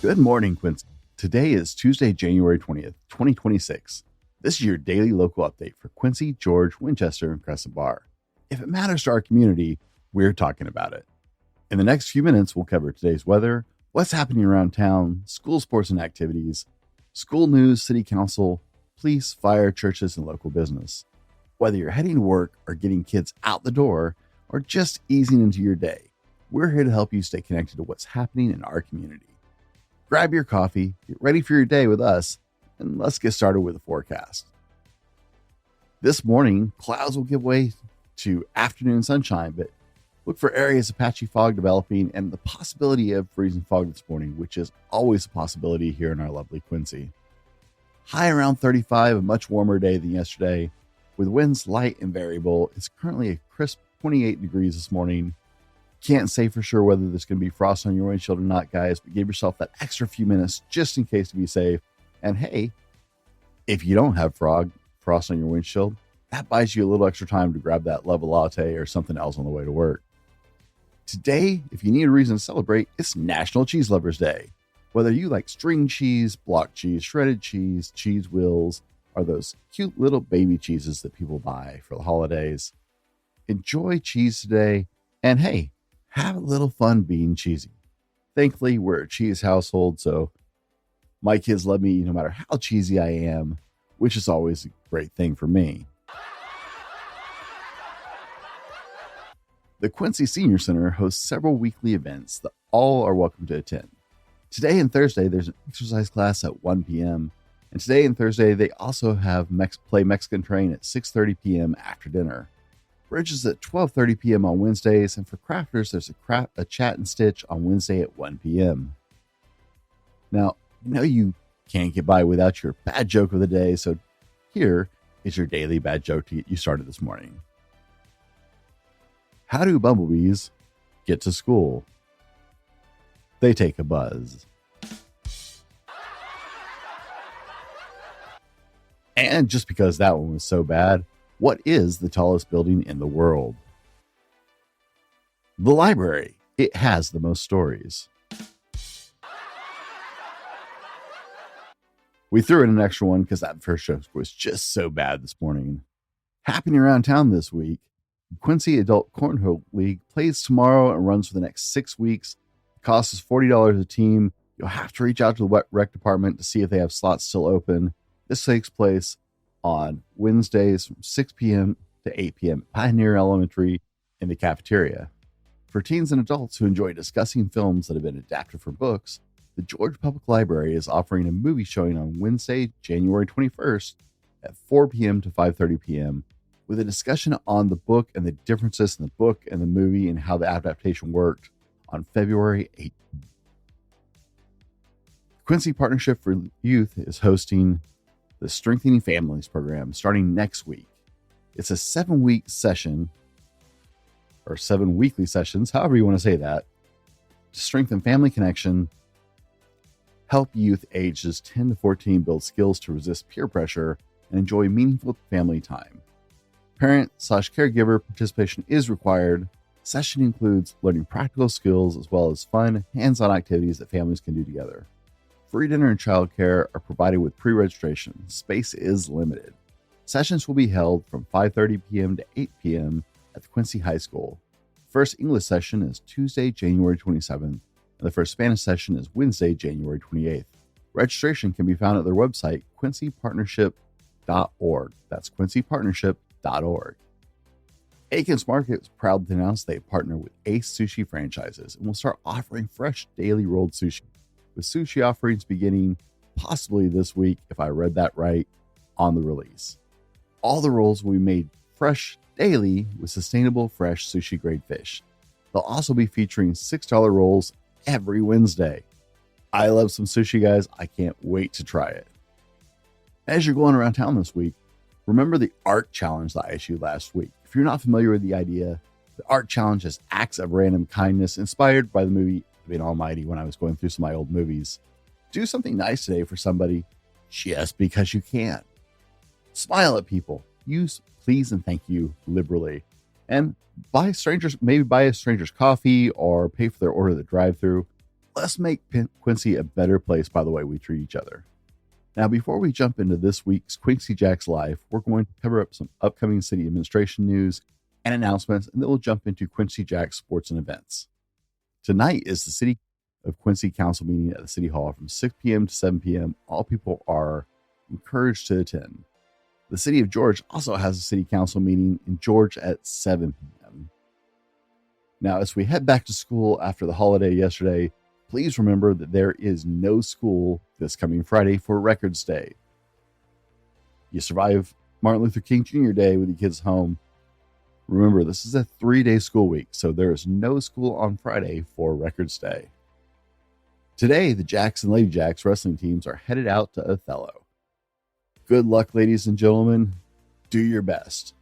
Good morning, Quincy. Today is Tuesday, January 20th, 2026. This is your daily local update for Quincy, George, Winchester, and Crescent Bar. If it matters to our community, we're talking about it. In the next few minutes, we'll cover today's weather, what's happening around town, school sports and activities, school news, city council, police, fire, churches, and local business. Whether you're heading to work or getting kids out the door or just easing into your day, we're here to help you stay connected to what's happening in our community. Grab your coffee, get ready for your day with us, and let's get started with the forecast. This morning, clouds will give way to afternoon sunshine, but look for areas of patchy fog developing and the possibility of freezing fog this morning, which is always a possibility here in our lovely Quincy. High around 35, a much warmer day than yesterday, with winds light and variable. It's currently a crisp 28 degrees this morning. Can't say for sure whether there's going to be frost on your windshield or not, guys, but give yourself that extra few minutes just in case to be safe. And hey, if you don't have frost on your windshield, that buys you a little extra time to grab that lava latte or something else on the way to work. Today, if you need a reason to celebrate, it's National Cheese Lovers Day. Whether you like string cheese, block cheese, shredded cheese, cheese wheels, or those cute little baby cheeses that people buy for the holidays, enjoy cheese today. And hey, have a little fun being cheesy. Thankfully, we're a cheese household, so my kids love me no matter how cheesy I am, which is always a great thing for me. The Quincy Senior Center hosts several weekly events that all are welcome to attend. Today and Thursday, there's an exercise class at 1 p.m. And today and Thursday, they also have play Mexican Train at 6:30 p.m. after dinner. Bridges at 12:30 p.m. on Wednesdays, and for crafters, there's a chat and stitch on Wednesday at 1 p.m. Now, I know you can't get by without your bad joke of the day, so here is your daily bad joke to get you started this morning. How do bumblebees get to school? They take a buzz. And just because that one was so bad, what is the tallest building in the world? The library. It has the most stories. We threw in an extra one because that first joke was just so bad this morning. Happening around town this week, Quincy Adult Cornhole League plays tomorrow and runs for the next 6 weeks. The cost is $40 a team. You'll have to reach out to the rec department to see if they have slots still open. This takes place on Wednesdays from 6 p.m. to 8 p.m. at Pioneer Elementary in the cafeteria. For teens and adults who enjoy discussing films that have been adapted for books, the Georgia Public Library is offering a movie showing on Wednesday, January 21st at 4 p.m. to 5:30 p.m. with a discussion on the book and the differences in the book and the movie and how the adaptation worked on February 8th. Quincy Partnership for Youth is hosting the Strengthening Families program starting next week. It's a 7-week session, or 7 weekly sessions, however you want to say that, to strengthen family connection, help youth ages 10 to 14 build skills to resist peer pressure, and enjoy meaningful family time. Parent/caregiver participation is required. Session includes learning practical skills as well as fun, hands-on activities that families can do together. Free dinner and childcare are provided with pre-registration. Space is limited. Sessions will be held from 5:30 p.m. to 8 p.m. at the Quincy High School. First English session is Tuesday, January 27th, and the first Spanish session is Wednesday, January 28th. Registration can be found at their website, quincypartnership.org. That's quincypartnership.org. Akin's Market is proud to announce they partner with ACE Sushi franchises and will start offering fresh daily rolled sushi, with sushi offerings beginning possibly this week, if I read that right, on the release. All the rolls will be made fresh daily with sustainable fresh sushi grade fish. They'll also be featuring $6 rolls every Wednesday. I love some sushi, guys. I can't wait to try it. As you're going around town this week, remember the art challenge that I issued last week. If you're not familiar with the idea, the art challenge is acts of random kindness inspired by the movie Being Almighty when I was going through some of my old movies. Do something nice today for somebody just because you can. Smile at people. Use please and thank you liberally. And maybe buy a stranger's coffee or pay for their order at the drive-thru. Let's make Quincy a better place by the way we treat each other. Now, before we jump into this week's Quincy Jack's Life, we're going to cover up some upcoming city administration news and announcements, and then we'll jump into Quincy Jack's sports and events. Tonight is the City of Quincy Council meeting at the City Hall from 6 p.m. to 7 p.m. All people are encouraged to attend. The City of George also has a City Council meeting in George at 7 p.m. Now, as we head back to school after the holiday yesterday, please remember that there is no school this coming Friday for Records Day. You survive Martin Luther King Jr. Day with your kids home. Remember, this is a 3-day school week, so there is no school on Friday for Records Day. Today, the Jacks and Lady Jacks wrestling teams are headed out to Othello. Good luck, ladies and gentlemen. Do your best.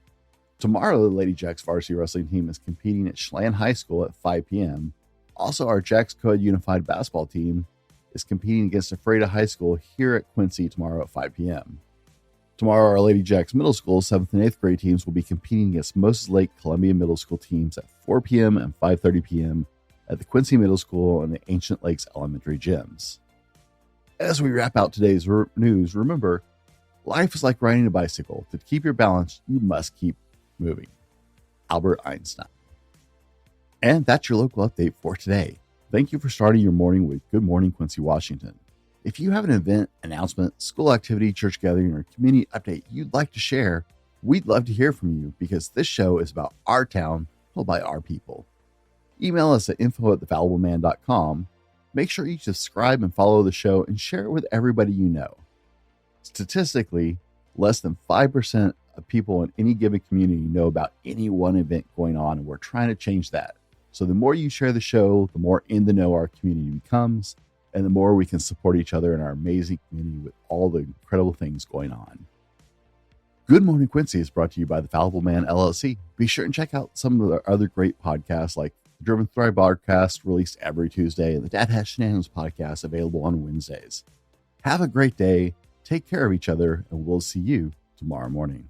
Tomorrow, the Lady Jacks varsity wrestling team is competing at Schland High School at 5 p.m. Also, our Jacks Co-ed Unified basketball team is competing against Ephrata High School here at Quincy tomorrow at 5 p.m. Tomorrow, our Lady Jacks Middle School 7th and 8th grade teams will be competing against Moses Lake Columbia Middle School teams at 4 p.m. and 5:30 p.m. at the Quincy Middle School and the Ancient Lakes Elementary gyms. As we wrap out today's news, remember, life is like riding a bicycle. To keep your balance, you must keep moving. Albert Einstein. And that's your local update for today. Thank you for starting your morning with Good Morning Quincy, Washington. If you have an event, announcement, school activity, church gathering, or community update you'd like to share, we'd love to hear from you because this show is about our town told by our people. Email us at info@thefallibleman.com. Make sure you subscribe and follow the show and share it with everybody you know. Statistically, less than 5% of people in any given community know about any one event going on, and we're trying to change that. So the more you share the show, the more in the know our community becomes, and the more we can support each other in our amazing community with all the incredible things going on. Good Morning Quincy is brought to you by The Fallible Man, LLC. Be sure and check out some of our other great podcasts like the Driven Thrive podcast released every Tuesday and the Dad Has Shenanigans podcast available on Wednesdays. Have a great day, take care of each other, and we'll see you tomorrow morning.